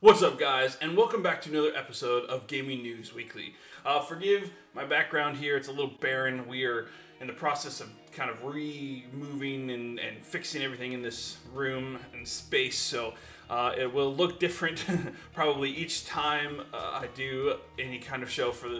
What's up, guys, and welcome back to another episode of Gaming News Weekly. Forgive my background here, it's a little barren. We are in the process of kind of removing and fixing everything in this room and space, so it will look different probably each time I do any kind of show for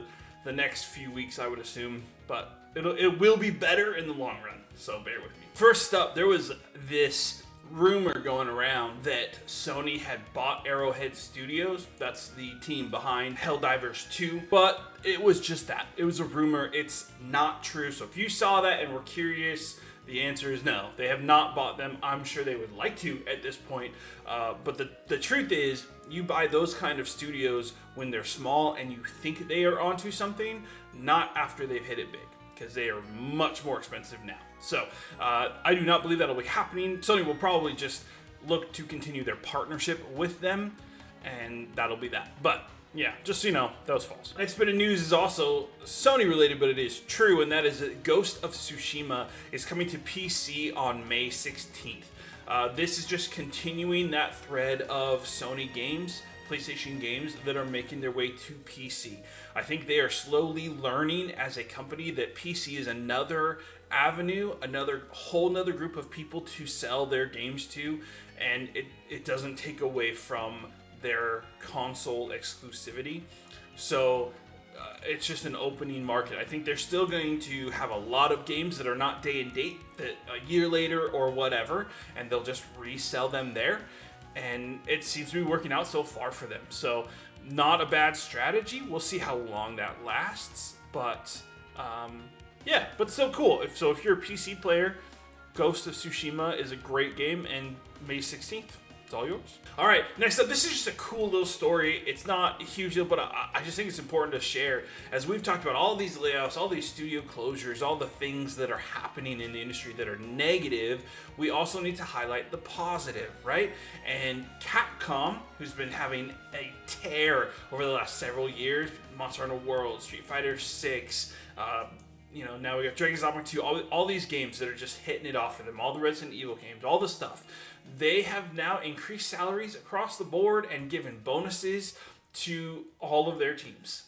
the next few weeks, I would assume, but it will be better in the long run, so bear with me. First up, there was this rumor going around that Sony had bought Arrowhead Studios. That's the team behind Helldivers 2. But it was just that. It was a rumor. It's not true. So if you saw that and were curious, the answer is no. They have not bought them. I'm sure they would like to at this point. But the truth is, you buy those kind of studios when they're small and you think they are onto something, not after they've hit it big, because they are much more expensive now. So, I do not believe that'll be happening. Sony will probably just look to continue their partnership with them, and that'll be that. But, yeah, just so you know, that was false. Next bit of news is also Sony related, but it is true, and that is that Ghost of Tsushima is coming to PC on May 16th. This is just continuing that thread of Sony games, PlayStation games that are making their way to PC. I think they are slowly learning as a company that PC is another avenue, another group of people to sell their games to, and it doesn't take away from their console exclusivity. So it's just an opening market. I think they're still going to have a lot of games that are not day and date, that a year later or whatever, and they'll just resell them there. And it seems to be working out so far for them. So, not a bad strategy. We'll see how long that lasts. But, yeah, but still cool. If you're a PC player, Ghost of Tsushima is a great game. And May 16th, it's all yours. All right, next up, this is just a cool little story. It's not a huge deal, but I just think it's important to share. As we've talked about all these layoffs, all these studio closures, all the things that are happening in the industry that are negative, we also need to highlight the positive, right? And Capcom, who's been having a tear over the last several years, Monster Hunter World, Street Fighter 6, now we got Dragon's Dogma 2, all these games that are just hitting it off for them, all the Resident Evil games, all the stuff. They have now increased salaries across the board and given bonuses to all of their teams.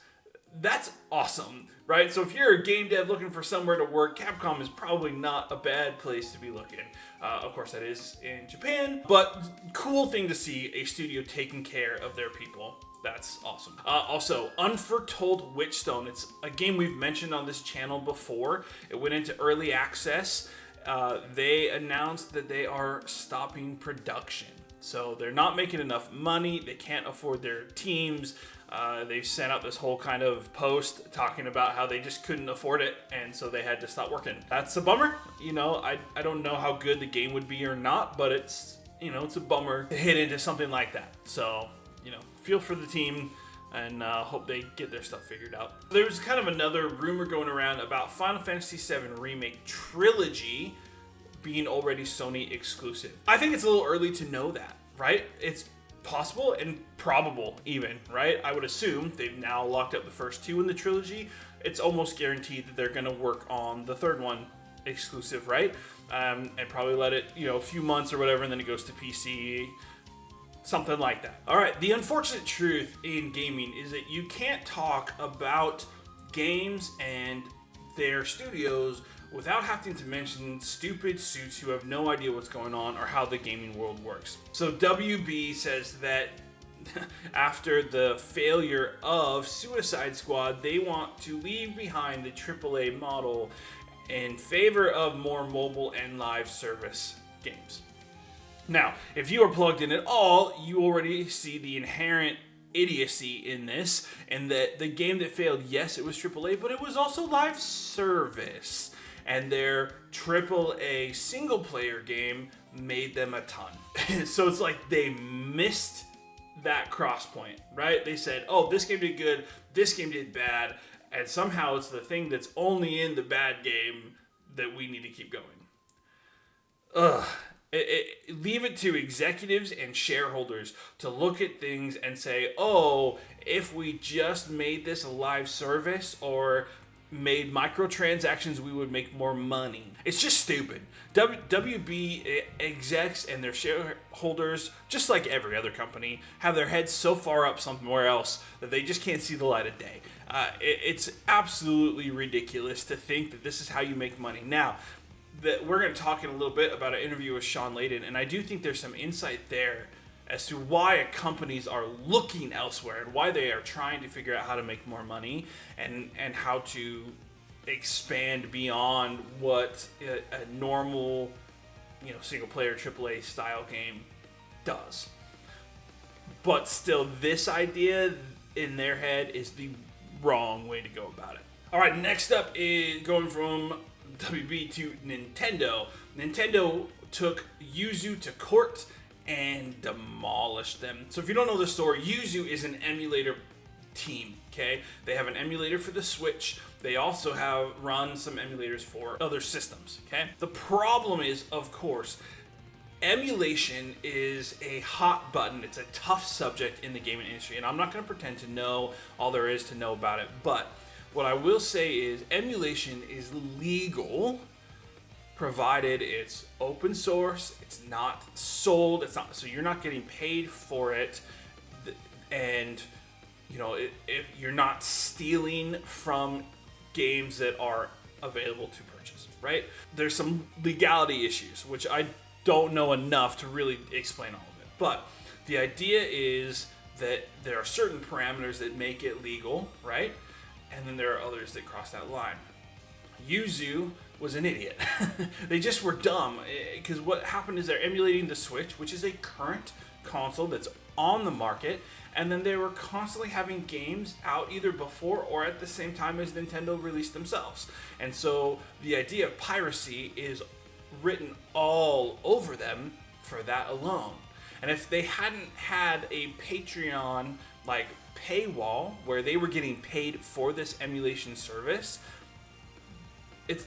That's awesome, right? So if you're a game dev looking for somewhere to work, Capcom is probably not a bad place to be looking. Of course, that is in Japan, but cool thing to see a studio taking care of their people. That's awesome. Also, Unforetold Witchstone. It's a game we've mentioned on this channel before. It went into early access. They announced that they are stopping production. So they're not making enough money. They can't afford their teams. They sent out this whole kind of post talking about how they just couldn't afford it, and so they had to stop working. That's a bummer. I don't know how good the game would be or not, but it's a bummer to hit into something like that. So, feel for the team and hope they get their stuff figured out. There's kind of another rumor going around about Final Fantasy VII Remake Trilogy being already Sony exclusive. I think it's a little early to know that, right? It's possible and probable even, right? I would assume they've now locked up the first two in the trilogy. It's almost guaranteed that they're going to work on the third one exclusive, right? And probably let it, a few months or whatever, and then it goes to PC. Something like that. All right, the unfortunate truth in gaming is that you can't talk about games and their studios without having to mention stupid suits who have no idea what's going on or how the gaming world works. So WB says that after the failure of Suicide Squad, they want to leave behind the AAA model in favor of more mobile and live service games. Now, if you are plugged in at all, you already see the inherent idiocy in this, and that the game that failed, yes, it was AAA, but it was also live service. And their AAA single-player game made them a ton. So it's like they missed that cross point, right? They said, oh, this game did good, this game did bad, and somehow it's the thing that's only in the bad game that we need to keep going. Ugh. Leave it to executives and shareholders to look at things and say, oh, if we just made this a live service, or made microtransactions, we would make more money. It's just stupid. WB execs and their shareholders, just like every other company, have their heads so far up somewhere else that they just can't see the light of day. It's absolutely ridiculous to think that this is how you make money. Now, we're going to talk in a little bit about an interview with Shawn Layden, and I do think there's some insight there as to why companies are looking elsewhere and why they are trying to figure out how to make more money and how to expand beyond what a normal, single player AAA style game does. But still, this idea in their head is the wrong way to go about it. All right, next up is going from WB to Nintendo. Nintendo took Yuzu to court and demolished them. So if you don't know the story, Yuzu is an emulator team, okay? They have an emulator for the Switch. They also have run some emulators for other systems, okay? The problem is, of course, emulation is a hot button. It's a tough subject in the gaming industry, and I'm not going to pretend to know all there is to know about it, but what I will say is emulation is legal provided it's open source, it's not sold, so you're not getting paid for it, and if you're not stealing from games that are available to purchase, right? There's some legality issues, which I don't know enough to really explain all of it, but the idea is that there are certain parameters that make it legal, right? And then there are others that cross that line. Yuzu was an idiot. They just were dumb, because what happened is they're emulating the Switch, which is a current console that's on the market, and then they were constantly having games out either before or at the same time as Nintendo released themselves. And so the idea of piracy is written all over them for that alone. And if they hadn't had a Patreon paywall where they were getting paid for this emulation service,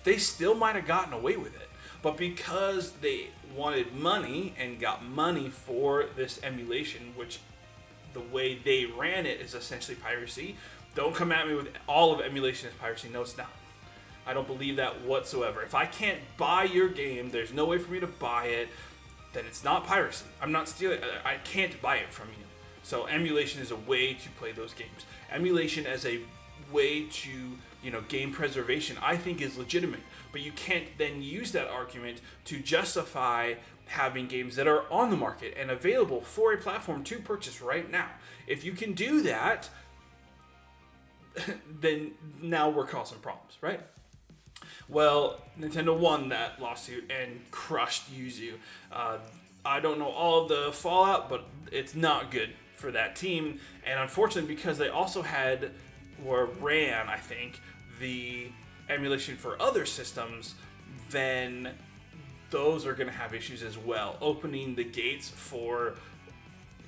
they still might have gotten away with it. But because they wanted money and got money for this emulation, which the way they ran it is essentially piracy. Don't come at me with all of emulation as piracy. No, it's not. I don't believe that whatsoever. If I can't buy your game, there's no way for me to buy it, then it's not piracy. I'm not stealing. I can't buy it from you. So emulation is a way to play those games. Emulation as a way to, game preservation, I think is legitimate. But you can't then use that argument to justify having games that are on the market and available for a platform to purchase right now. If you can do that, then now we're causing problems, right? Well, Nintendo won that lawsuit and crushed Yuzu. I don't know all of the fallout, but it's not good for that team. And unfortunately, because they also ran, I think, the emulation for other systems, then those are going to have issues as well, opening the gates for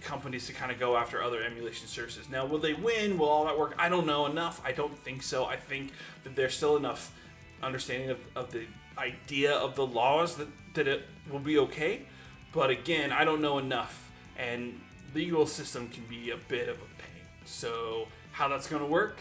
companies to kind of go after other emulation services. Now, will they win? Will all that work? I don't know enough. I don't think so. I think that there's still enough understanding of the idea of the laws that it will be okay. But again, I don't know enough, and legal system can be a bit of a pain. So how that's going to work,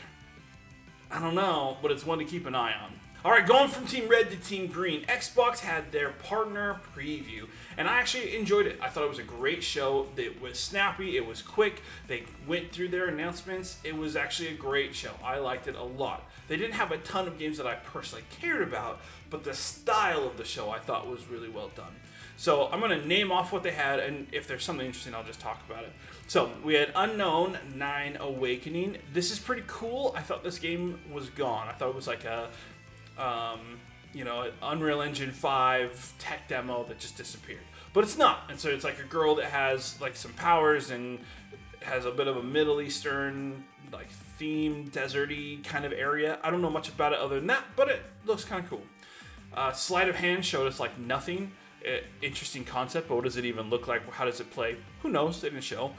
I don't know, but it's one to keep an eye on. All right, going from Team Red to Team Green, Xbox had their partner preview, and I actually enjoyed it. I thought it was a great show. It was snappy, it was quick. They went through their announcements. It was actually a great show. I liked it a lot. They didn't have a ton of games that I personally cared about, but the style of the show I thought was really well done. So I'm going to name off what they had, and if there's something interesting, I'll just talk about it. So we had Unknown 9 Awakening. This is pretty cool. I thought this game was gone. I thought it was like an Unreal Engine 5 tech demo that just disappeared. But it's not. And so it's like a girl that has like some powers and has a bit of a Middle Eastern like theme, deserty kind of area. I don't know much about it other than that, but it looks kind of cool. Sleight of Hand showed us like nothing. Interesting concept, but what does it even look like? How does it play? Who knows? They didn't show.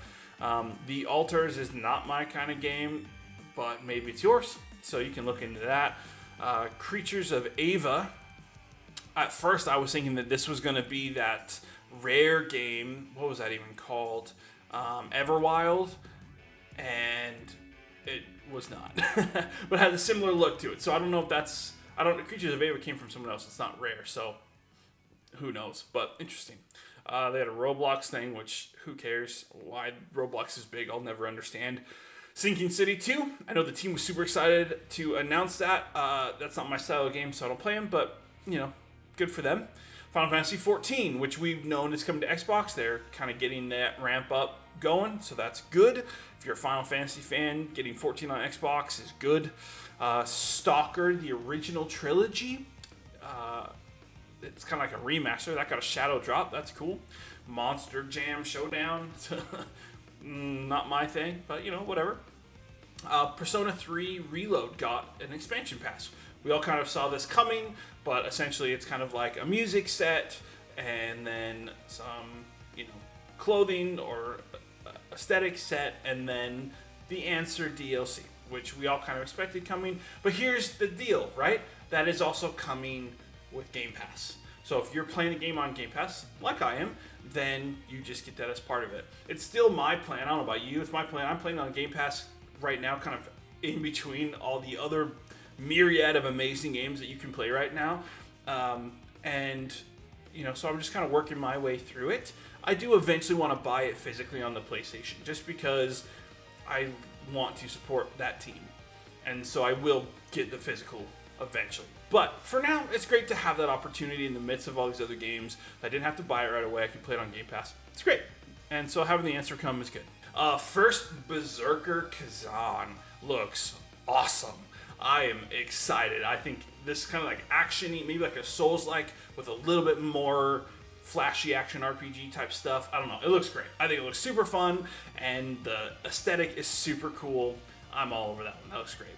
The Altars is not my kind of game, but maybe it's yours, so you can look into that. Creatures of Ava. At first, I was thinking that this was going to be that rare game. What was that even called? Everwild. And it was not, but had a similar look to it. So I don't know if that's Creatures of Ava came from someone else. It's not Rare, so who knows? But interesting. They had a Roblox thing, which who cares? Why Roblox is big, I'll never understand. Sinking City 2. I know the team was super excited to announce that. That's not my style of game, so I don't play them, but, good for them. Final Fantasy 14, which we've known is coming to Xbox. They're kind of getting that ramp up going, so that's good. If you're a Final Fantasy fan, getting 14 on Xbox is good. Stalker, the original trilogy. It's kind of like a remaster. That got a shadow drop. That's cool. Monster Jam Showdown. Not my thing, but whatever. Persona 3 Reload got an expansion pass. We all kind of saw this coming, but essentially it's kind of like a music set and then some, clothing or aesthetic set, and then the Answer DLC, which we all kind of expected coming. But here's the deal, right? That is also coming with Game Pass. So if you're playing a game on Game Pass, like I am, then you just get that as part of it. It's still my plan. I don't know about you. It's my plan. I'm playing on Game Pass right now, kind of in between all the other myriad of amazing games that you can play right now. So I'm just kind of working my way through it. I do eventually want to buy it physically on the PlayStation, just because I want to support that team. And so I will get the physical eventually. But for now, it's great to have that opportunity in the midst of all these other games. I didn't have to buy it right away. I could play it on Game Pass. It's great. And so having the answer come is good. First, Berserker Kazan looks awesome. I am excited. I think this kind of like action-y, maybe like a Souls-like with a little bit more flashy action RPG type stuff. I don't know. It looks great. I think it looks super fun, and the aesthetic is super cool. I'm all over that one. That looks great.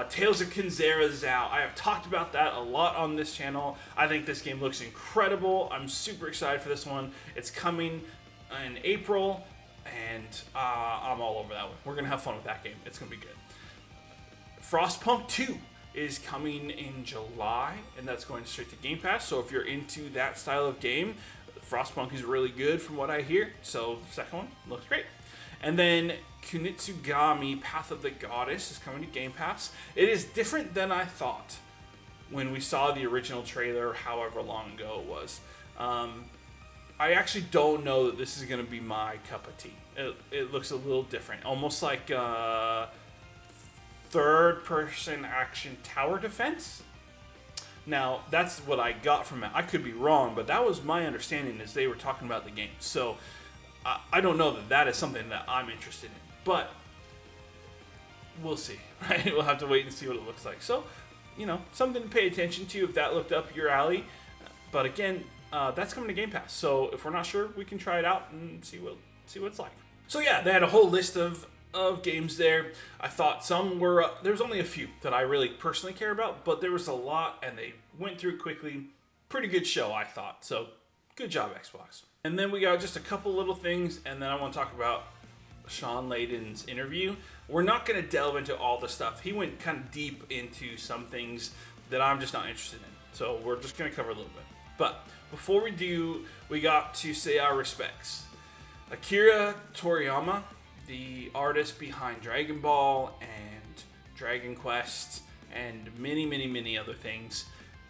Tales of Kinzera Zao. I have talked about that a lot on this channel. I think this game looks incredible. I'm super excited for this one. It's coming in April, and I'm all over that one. We're going to have fun with that game. It's going to be good. Frostpunk 2 is coming in July, and that's going straight to Game Pass. So if you're into that style of game, Frostpunk is really good from what I hear. So the second one looks great. And then Kunitsugami Path of the Goddess is coming to Game Pass. It is different than I thought when we saw the original trailer however long ago it was. I actually don't know that this is going to be my cup of tea. It looks a little different. Almost like third-person action tower defense. Now, that's what I got from it. I could be wrong, but that was my understanding as they were talking about the game. So I don't know that is something that I'm interested in. But we'll see, right? We'll have to wait and see what it looks like. So, something to pay attention to if that looked up your alley. But again, that's coming to Game Pass. So if we're not sure, we can try it out and see what it's like. So yeah, they had a whole list of games there. I thought some were, there's only a few that I really personally care about, but there was a lot and they went through quickly. Pretty good show, I thought. So good job, Xbox. And then we got just a couple little things, and then I want to talk about Shawn Layden's interview. We're not going to delve into all the stuff. He went kind of deep into some things that I'm just not interested in. So we're just going to cover a little bit. But before we do, we got to say our respects. Akira Toriyama, the artist behind Dragon Ball and Dragon Quest and many, many, many other things,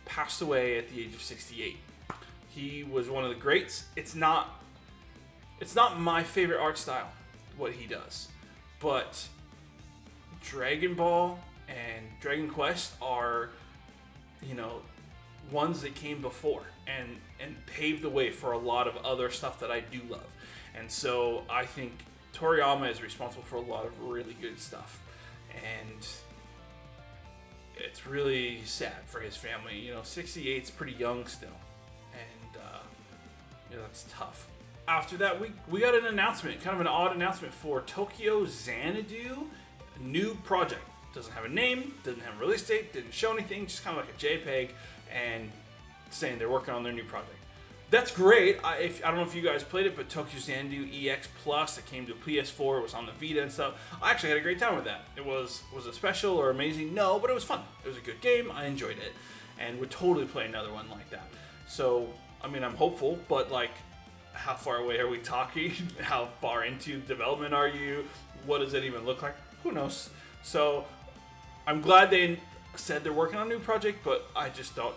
passed away at the age of 68. He was one of the greats. It's not my favorite art style, what he does, but Dragon Ball and Dragon Quest are, ones that came before and paved the way for a lot of other stuff that I do love. And so I think Toriyama is responsible for a lot of really good stuff. And it's really sad for his family. 68 is pretty young still. And that's tough. After that, we got an announcement, kind of an odd announcement for Tokyo Xanadu, a new project. Doesn't have a name, doesn't have a release date, didn't show anything, just kind of like a JPEG, and saying they're working on their new project. That's great. I don't know if you guys played it, but Tokyo Xanadu EX Plus, it came to PS4, it was on the Vita and stuff. I actually had a great time with that. Was it special or amazing? No, but it was fun. It was a good game. I enjoyed it, and would totally play another one like that. So, I'm hopeful, but how far away are we talking? How far into development are you? What does it even look like? who knows? So I'm glad they said they're working on a new project, but I just don't,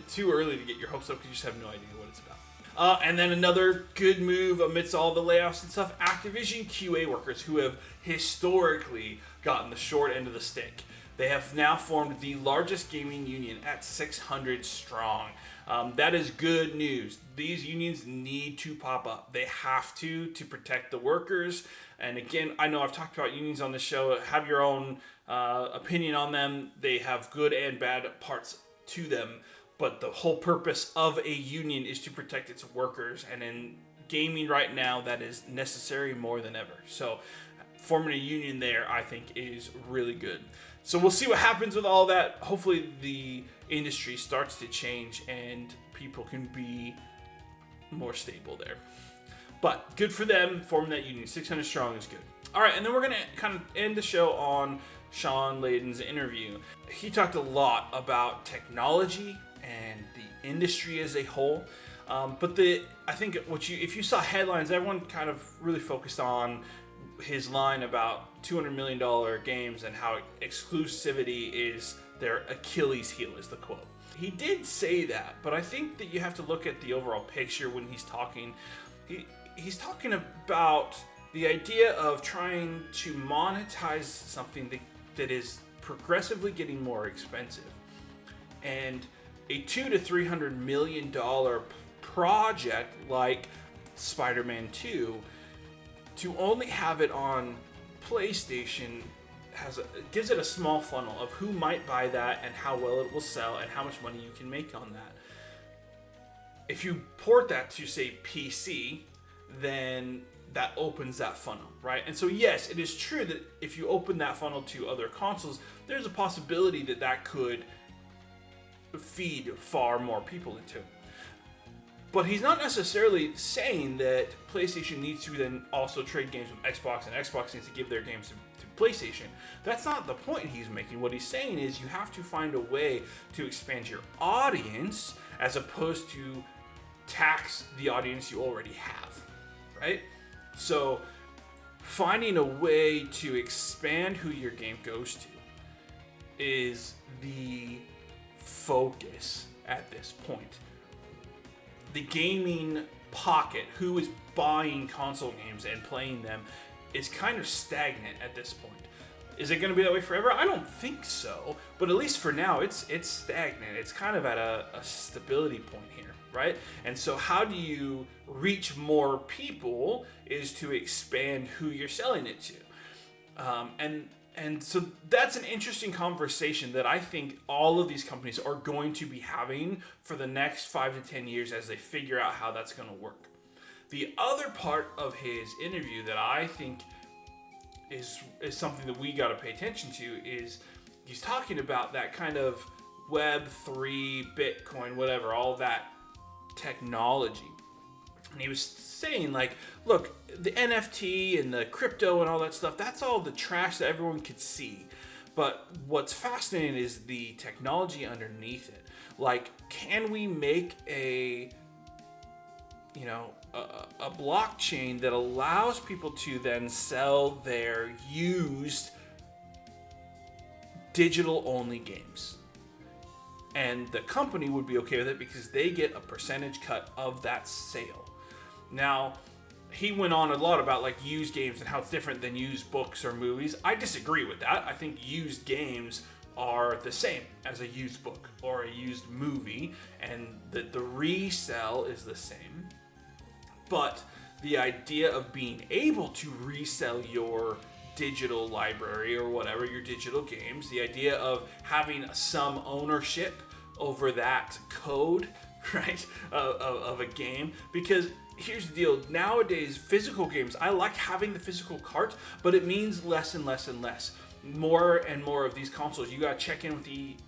too early to get your hopes up because you just have no idea what it's about. And then another good move amidst all the layoffs and stuff, Activision QA workers who have historically gotten the short end of the stick. They have now formed the largest gaming union at 600 strong. That is good news. These unions need to pop up. They have to protect the workers. And again, I know I've talked about unions on this show. Have your own opinion on them. They have good and bad parts to them. But the whole purpose of a union is to protect its workers. And in gaming right now, that is necessary more than ever. So forming a union there, I think, is really good. So we'll see what happens with all that. Hopefully the industry starts to change and people can be more stable there. But good for them forming that union. 600 strong is good. All right, and then we're going to kind of end the show on Shawn Layden's interview. He talked a lot about technology and the industry as a whole. But I think if you saw headlines, everyone kind of really focused on his line about $200 million games and how exclusivity is their Achilles heel, is the quote. He did say that, but I think that you have to look at the overall picture when he's talking. He's talking about the idea of trying to monetize something that is progressively getting more expensive. And a $200 to $300 million project like Spider-Man 2, to only have it on PlayStation gives it a small funnel of who might buy that and how well it will sell and how much money you can make on that. If you port that to, say, PC, then that opens that funnel, right? And so yes, it is true that if you open that funnel to other consoles, there's a possibility that could feed far more people into it. But he's not necessarily saying that PlayStation needs to then also trade games with Xbox, and Xbox needs to give their games to PlayStation. That's not the point he's making. What he's saying is you have to find a way to expand your audience as opposed to tax the audience you already have, right? So finding a way to expand who your game goes to is the focus at this point. The gaming pocket, who is buying console games and playing them, is kind of stagnant at this point. Is it going to be that way forever? I don't think so. But at least for now, it's stagnant. It's kind of at a stability point here, right? And so how do you reach more people is to expand who you're selling it to. And so that's an interesting conversation that I think all of these companies are going to be having for the next 5 to 10 years as they figure out how that's going to work. The other part of his interview that I think is something that we got to pay attention to is he's talking about that kind of Web3, Bitcoin, whatever, all that technology. And he was saying, like, look, the NFT and the crypto and all that stuff, that's all the trash that everyone could see. But what's fascinating is the technology underneath it. Like, can we make a blockchain that allows people to then sell their used digital-only games? And the company would be okay with it because they get a percentage cut of that sale. Now, he went on a lot about like used games and how it's different than used books or movies. I disagree with that. I think used games are the same as a used book or a used movie, and the resell is the same. But the idea of being able to resell your digital library or whatever, your digital games, the idea of having some ownership over that code, right, of a game, because here's the deal. Nowadays, physical games, I like having the physical cart, but it means less and less and less. More and more of these consoles, you gotta check in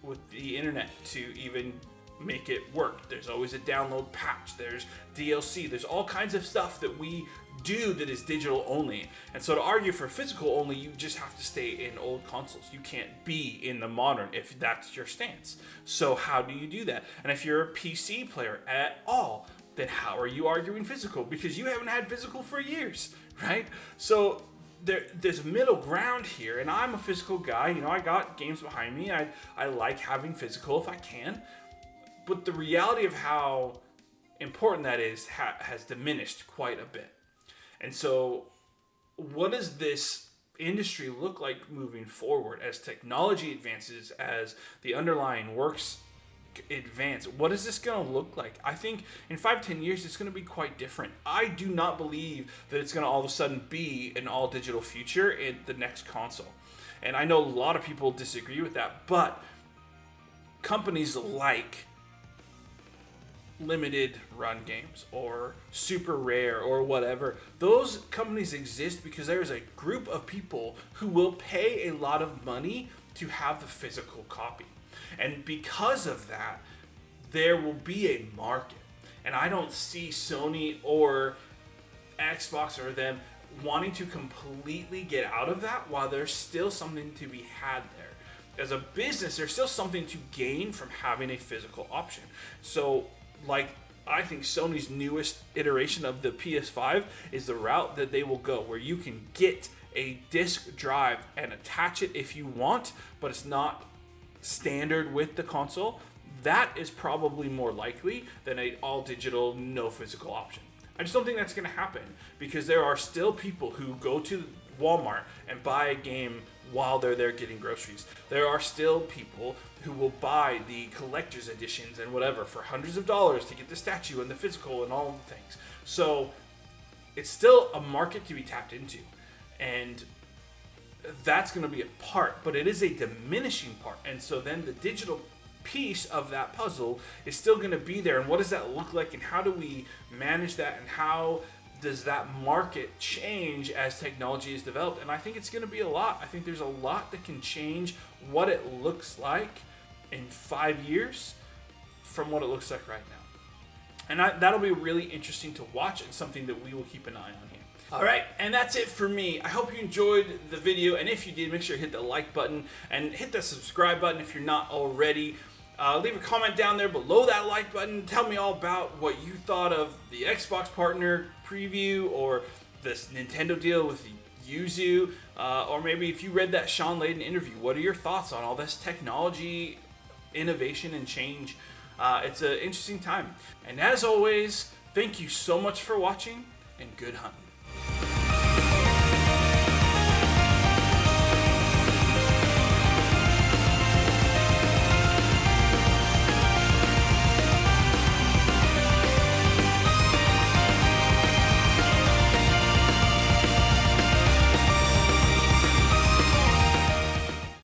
with the internet to even make it work. There's always a download patch. There's DLC. There's all kinds of stuff that we do that is digital only. And so to argue for physical only, you just have to stay in old consoles. You can't be in the modern if that's your stance. So how do you do that? And if you're a PC player at all, then how are you arguing physical? Because you haven't had physical for years, right? So there's a middle ground here, and I'm a physical guy. You know, I got games behind me. I like having physical if I can, but the reality of how important that is has diminished quite a bit. And so, what does this industry look like moving forward as technology advances, as the underlying works advance? What is this going to look like? I think in 5-10 years it's going to be quite different. I do not believe that it's going to all of a sudden be an all digital future in the next console, and I know a lot of people disagree with that, but companies like limited run games or super rare or whatever, those companies exist because there is a group of people who will pay a lot of money to have the physical copy. And because of that, there will be a market. And I don't see Sony or Xbox or them wanting to completely get out of that while there's still something to be had there. As a business, there's still something to gain from having a physical option. So, I think Sony's newest iteration of the PS5 is the route that they will go, where you can get a disc drive and attach it if you want, but it's not standard with the console. That is probably more likely than an all digital, no physical option. I just don't think that's going to happen, because there are still people who go to Walmart and buy a game while they're there getting groceries. There are still people who will buy the collector's editions and whatever for hundreds of dollars to get the statue and the physical and all the things. So it's still a market to be tapped into, and that's going to be a part, but it is a diminishing part. And so then the digital piece of that puzzle is still going to be there, and what does that look like, and how do we manage that, and how does that market change as technology is developed? And I think it's going to be a lot. I think there's a lot that can change what it looks like in 5 years from what it looks like right now. And that'll be really interesting to watch, and something that we will keep an eye on here. Alright, and that's it for me. I hope you enjoyed the video, and if you did, make sure to hit the like button and hit the subscribe button if you're not already. Leave a comment down there below that like button. Tell me all about what you thought of the Xbox partner preview, or this Nintendo deal with Yuzu, or maybe if you read that Shawn Layden interview, what are your thoughts on all this technology, innovation, and change? It's an interesting time. And as always, thank you so much for watching, and good hunting.